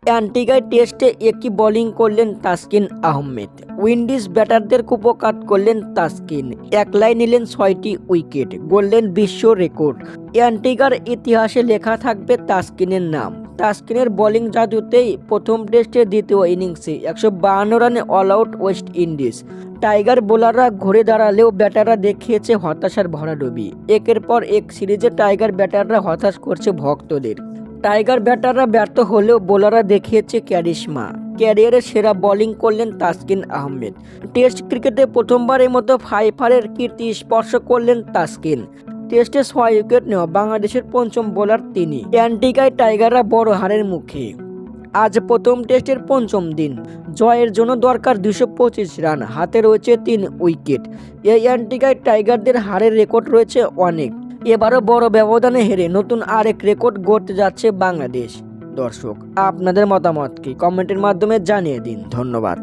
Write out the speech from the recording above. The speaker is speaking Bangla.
অ্যান্টিগায় টেস্টে একই বোলিং করলেন তাসকিন আহমেদ। উইন্ডিজ ব্যাটারদের কুপোকাত করলেন তাসকিন, একলাই নিলেন 6টি উইকেট, গড়লেন বিশ্ব রেকর্ড। অ্যান্টিগার ইতিহাসে লেখা থাকবে তাসকিনের নাম। তাসকিনের বোলিং জাদুতেই প্রথম টেস্টের দ্বিতীয় ইনিংসে 152 রানে all out West Indies. Tiger বোলাররা ঘুরে দাঁড়ালেও ব্যাটাররা দেখিয়েছে হতাশার ভরাডুবি। একের পর এক সিরিজে টাইগার ব্যাটাররা হতাশ করছে ভক্তদের। টাইগার ব্যাটাররা ব্যর্থ হলেও বোলাররা দেখিয়েছে ক্যারিশমা। ক্যারিয়ারের সেরা বোলিং করলেন তাসকিন আহমেদ। টেস্ট ক্রিকেটে প্রথমবারের মতো ফাইফারের কীর্তি স্পর্শ করলেন তাসকিন। টেস্টে 6 উইকেট নেওয়া বাংলাদেশের পঞ্চম বোলার তিনি। অ্যান্টিগায় টাইগাররা বড় হারের মুখে। আজ প্রথম টেস্টের পঞ্চম দিন। জয়ের জন্য দরকার 225 রান, হাতে রয়েছে 3 উইকেট। এই অ্যান্টিগায় টাইগারদের হারের রেকর্ড রয়েছে অনেক। এবারও বড় ব্যবধানে হেরে নতুন আরেক রেকর্ড গড়তে যাচ্ছে বাংলাদেশ। দর্শক, আপনাদের মতামত কি কমেন্টের মাধ্যমে জানিয়ে দিন। ধন্যবাদ।